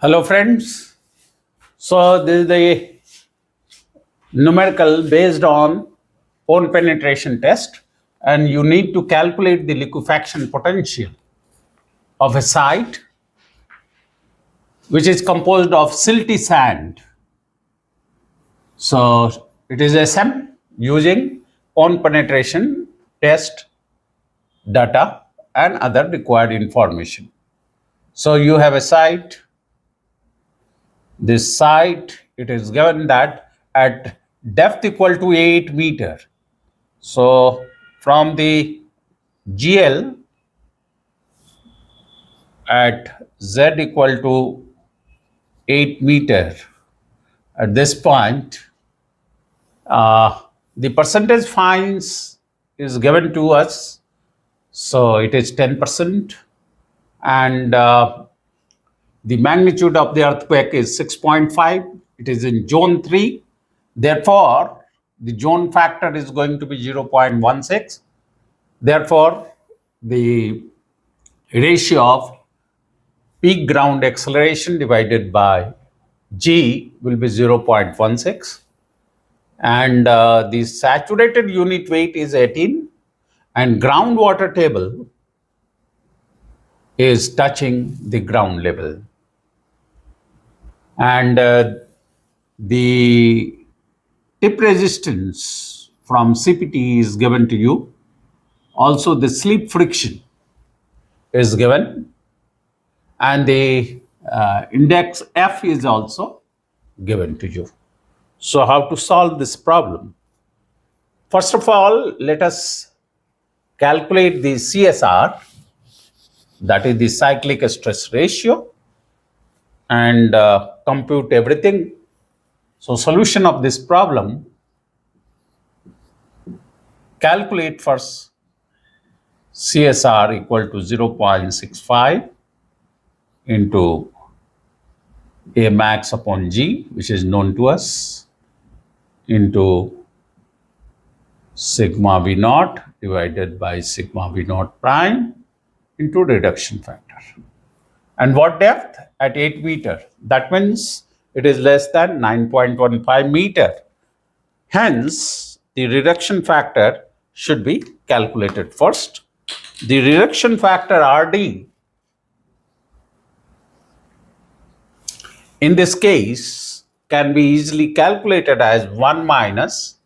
Hello friends. So this is the numerical based on pore penetration test, and you need to calculate the liquefaction potential of a site which is composed of silty sand. So it is SM using pore penetration test data and other required information. So you have a site. This site, it is given that at depth equal to 8 meter. So from the GL at Z equal to 8 meter, at this point, the percentage fines is given to us. So it is 10%, and the magnitude of the earthquake is 6.5. It is in zone 3. Therefore, the zone factor is going to be 0.16. Therefore, the ratio of peak ground acceleration divided by G will be 0.16. And the saturated unit weight is 18. And groundwater table is touching the ground level. And the tip resistance from CPT is given to you. Also, the slip friction is given, and the index F is also given to you. So how to solve this problem? First of all, let us calculate the CSR, that is the cyclic stress ratio, and compute everything. So solution of this problem, calculate first CSR equal to 0.65 into A max upon G, which is known to us, into sigma V naught divided by sigma V naught prime into reduction factor. And what depth? At 8 meter. That means it is less than 9.15 meter. Hence, the reduction factor should be calculated first. The reduction factor RD in this case can be easily calculated as 1 minus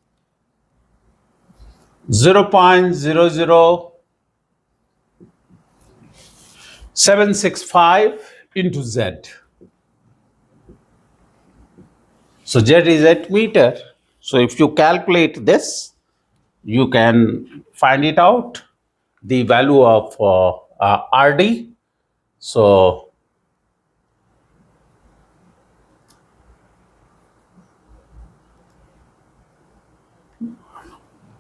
0.00765 into Z. So Z is 8 meter. So if you calculate this, you can find it out, the value of RD. So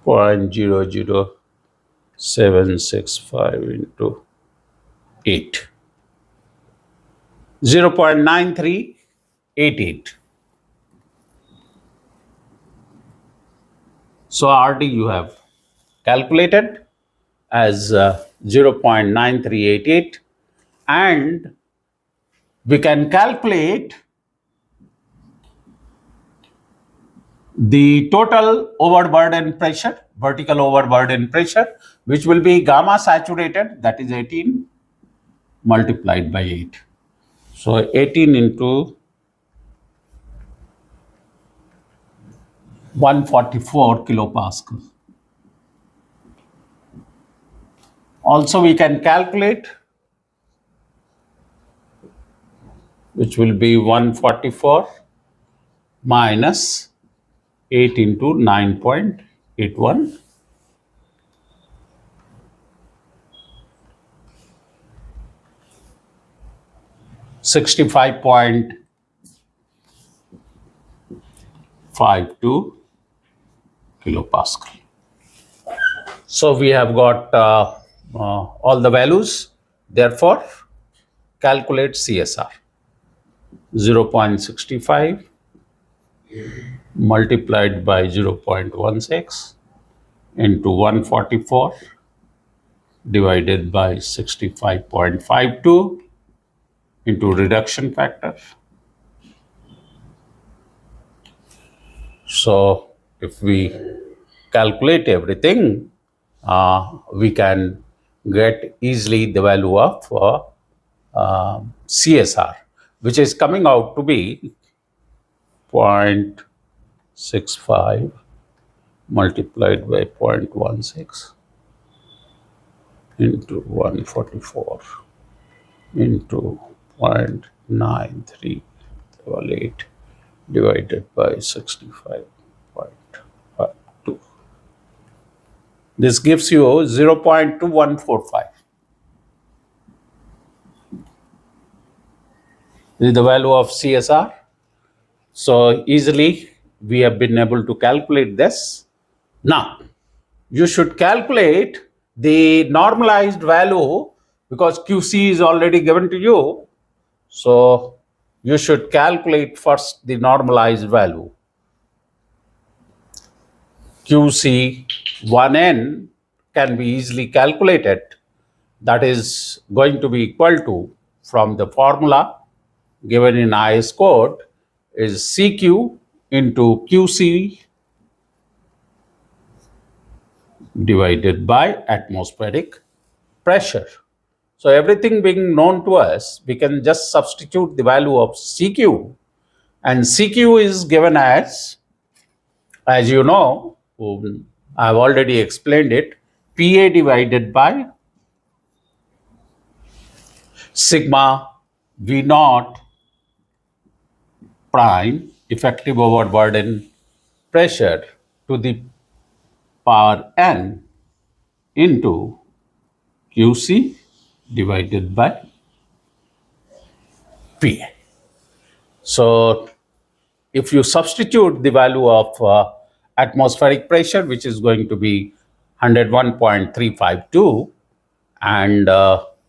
point 0.00765 into 8, 0.9388. So RD you have calculated as 0.9388, and we can calculate the total overburden pressure, vertical overburden pressure, which will be gamma saturated, that is 18 multiplied by 8. So 18 into 144 kilopascal. Also we can calculate, which will be 144 minus 8 into 9.81. .52 kilopascal. So we have got all the values. Therefore, calculate CSR. 0.65 multiplied by 0.16 into 144 divided by 65.52 into reduction factor. So if we calculate everything, we can get easily the value of CSR, which is coming out to be 0.65 multiplied by 0.16 into 144 into 0.9388 divided by 65.52. This gives you 0.2145. This is the value of CSR. So easily we have been able to calculate this. Now, you should calculate the normalized value because QC is already given to you. So you should calculate first the normalized value. QC1N can be easily calculated. That is going to be equal to, from the formula given in IS code, is CQ into QC divided by atmospheric pressure. So everything being known to us, we can just substitute the value of CQ, and CQ is given as you know, I've already explained it, PA divided by sigma V naught prime effective overburden pressure to the power n into QC divided by PA. So if you substitute the value of atmospheric pressure, which is going to be 101.352, and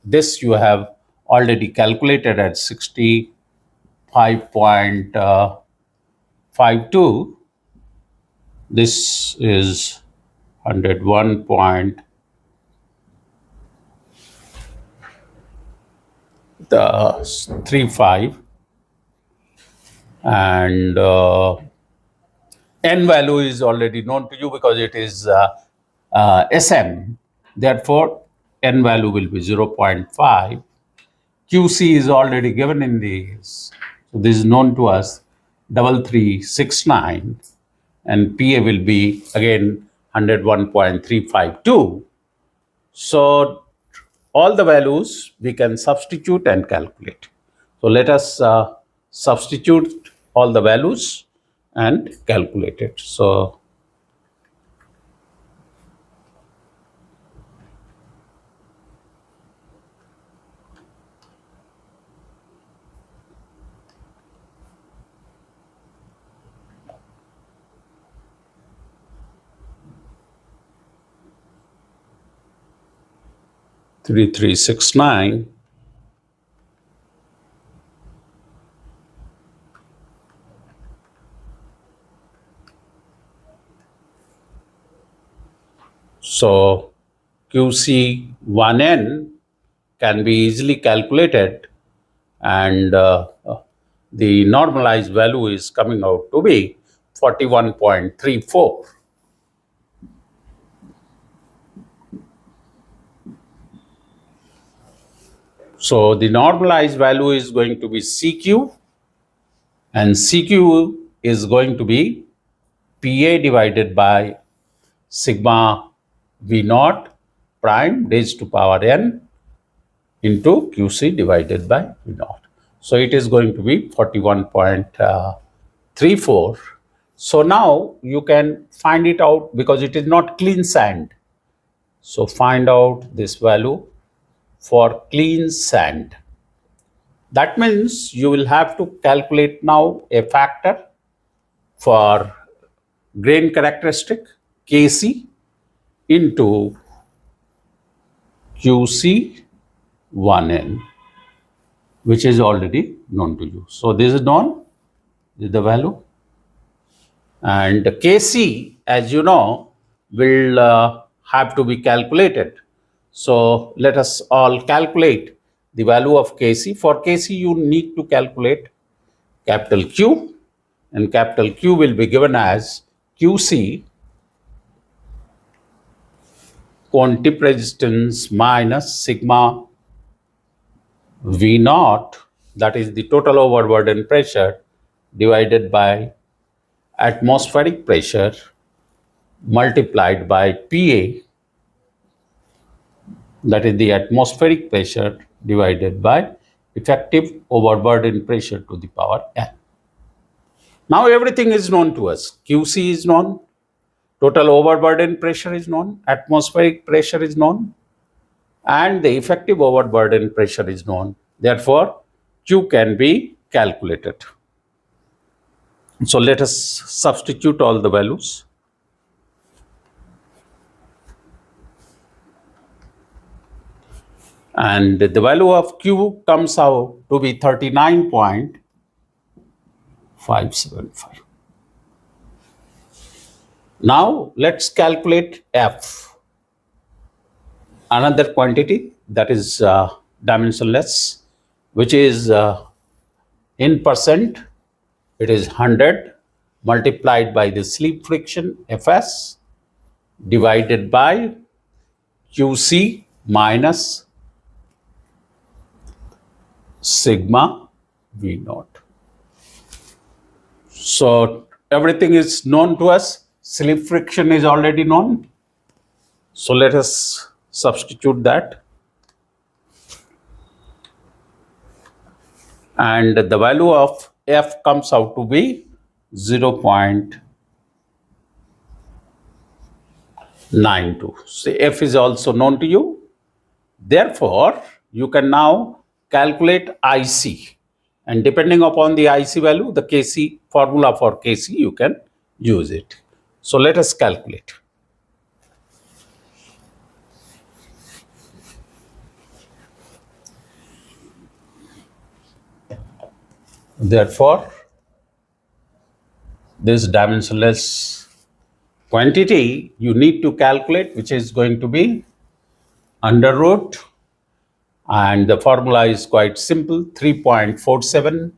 this you have already calculated at 65.52, this is 101.35, and n value is already known to you because it is SM. Therefore, n value will be 0.5. QC is already given in this. So this is known to us, 3369, and PA will be again 101.352. So all the values we can substitute and calculate. So let us substitute all the values and calculate it. So 3369 so QC1N can be easily calculated, and the normalized value is coming out to be 41.34. So the normalized value is going to be CQ, and CQ is going to be PA divided by sigma V naught prime raised to power n into QC divided by V naught. So it is going to be 41.34. So now you can find it out because it is not clean sand. So find out this value for clean sand. That means you will have to calculate now a factor for grain characteristic Kc into QC1N, which is already known to you. So this is known, this is the value. And Kc, as you know, will have to be calculated. So let us all calculate the value of Kc. For Kc, you need to calculate capital Q, and capital Q will be given as Qc, cone tip resistance, minus sigma V naught, that is the total overburden pressure, divided by atmospheric pressure multiplied by Pa, that is the atmospheric pressure divided by effective overburden pressure to the power n. Now everything is known to us. Qc is known, total overburden pressure is known, atmospheric pressure is known, and the effective overburden pressure is known. Therefore, Q can be calculated. So let us substitute all the values. And the value of Q comes out to be 39.575. Now let's calculate F, another quantity that is dimensionless, which is in percent, it is 100 multiplied by the slip friction Fs divided by Qc minus sigma V naught. So everything is known to us. Slip friction is already known. So let us substitute that. And the value of F comes out to be 0.92. So F is also known to you. Therefore, you can now calculate IC. And depending upon the IC value, the Kc formula for Kc, you can use it. So let us calculate. Therefore, this dimensionless quantity you need to calculate, which is going to be under root, and the formula is quite simple, 3.47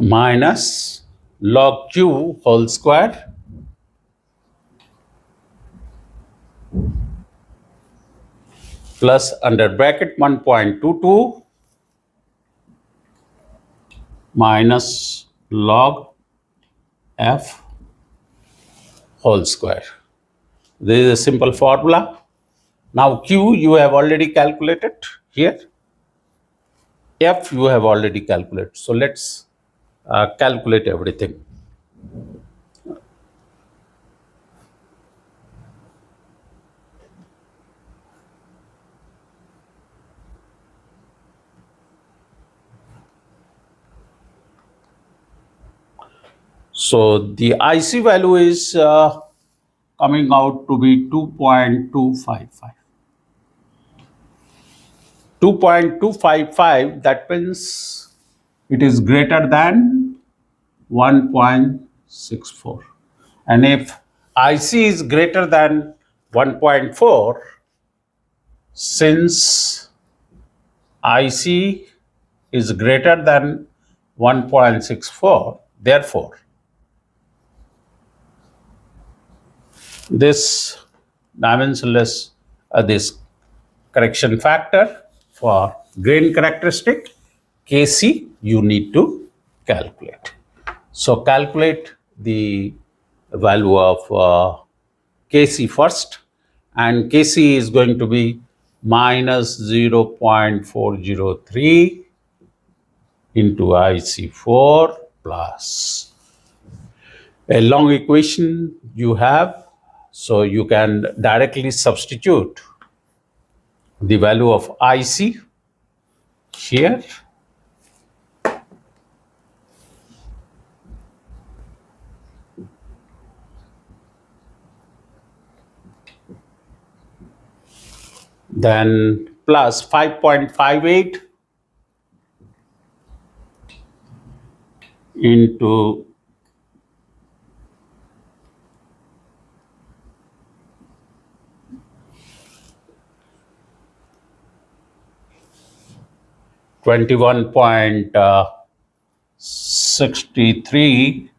minus log Q whole square plus under bracket 1.22 minus log F whole square. This is a simple formula. Now Q you have already calculated here. F you have already calculated. So let's calculate everything. So the IC value is coming out to be 2.255. 2.255, that means it is greater than 1.64. And if IC is greater than 1.4, since IC is greater than 1.64, therefore, this dimensionless, this correction factor for grain characteristic, Kc, you need to calculate. So calculate the value of Kc first, and Kc is going to be minus 0.403 into IC4 plus a long equation you have, so you can directly substitute the value of IC here. Then plus 5.58 into 21.63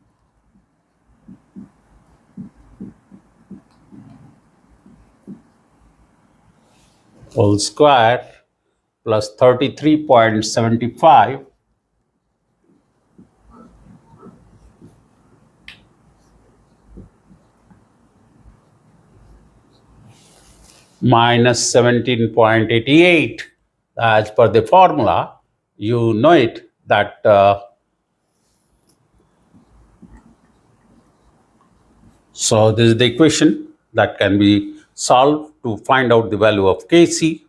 whole square plus 33.75 minus 17.88. As per the formula, you know it that so this is the equation that can be solved to find out the value of Kc.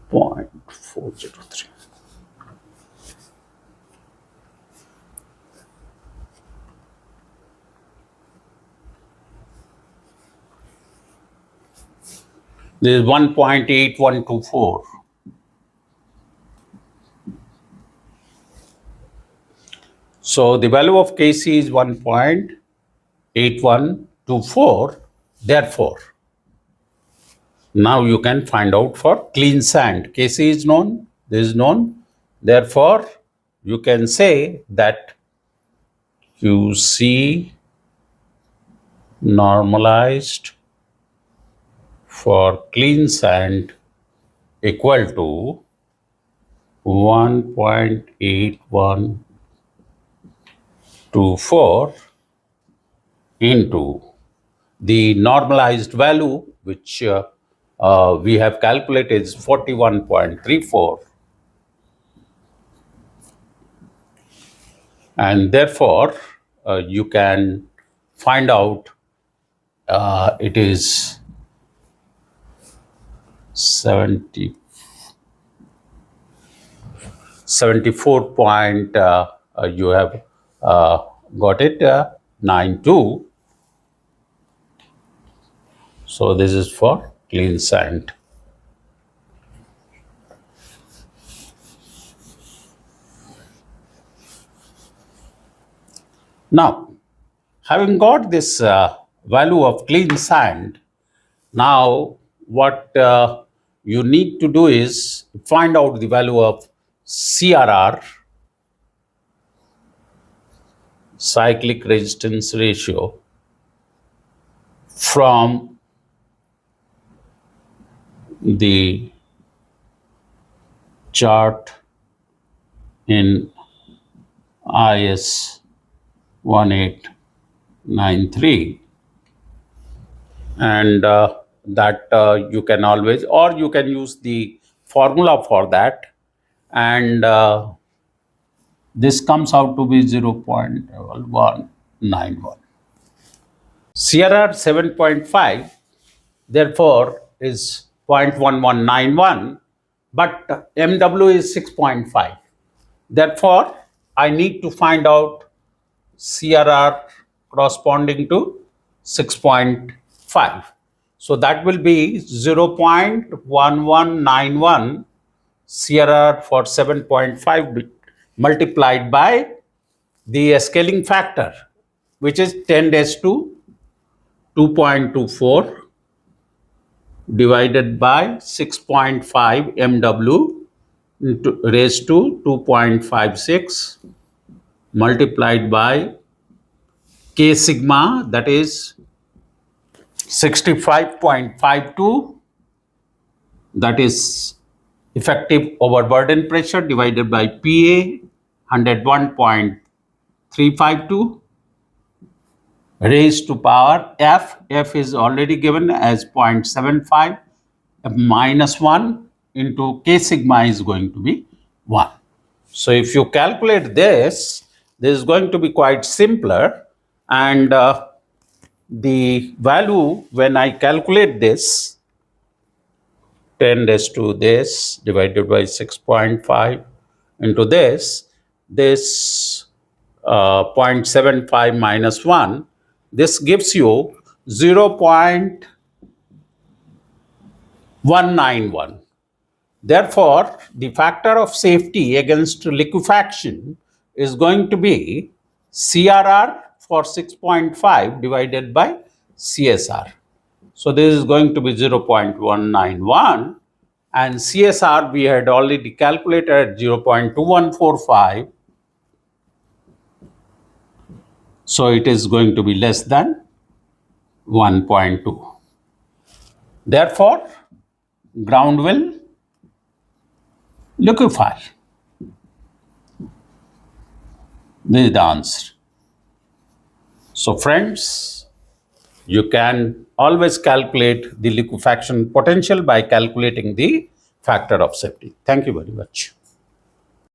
0.403. This is 1.8124. So the value of Kc is 1.8124. Therefore, now you can find out for clean sand. Kc is known, this is known. Therefore, you can say that Qc normalized for clean sand equal to 1.8124 into the normalized value, which we have calculated is 41.34, and therefore you can find out it is 74 point you have got it 92. So this is for clean sand. Now, having got this value of clean sand, now what you need to do is find out the value of CRR, cyclic resistance ratio, from the chart in IS 1893, and that you can always, or you can use the formula for that, and this comes out to be 0.191. CRR 7.5 therefore is 0.1191, but MW is 6.5. Therefore, I need to find out CRR corresponding to 6.5. So that will be 0.1191 CRR for 7.5 multiplied by the scaling factor, which is 10 raised to 2.24 divided by 6.5 MW raised to 2.56 multiplied by K sigma, that is 65.52, that is effective overburden pressure, divided by PA 101.352 raised to power F. F is already given as 0.75 minus 1 into K sigma is going to be 1. So if you calculate this, this is going to be quite simpler, and the value, when I calculate this, 10 raised to this divided by 6.5 into this 0.75 minus 1, this gives you 0.191. Therefore, the factor of safety against liquefaction is going to be CRR for 6.5 divided by CSR. So this is going to be 0.191, and CSR we had already calculated at 0.2145. So it is going to be less than 1.2. Therefore, ground will liquefy. This is the answer. So friends, you can always calculate the liquefaction potential by calculating the factor of safety. Thank you very much.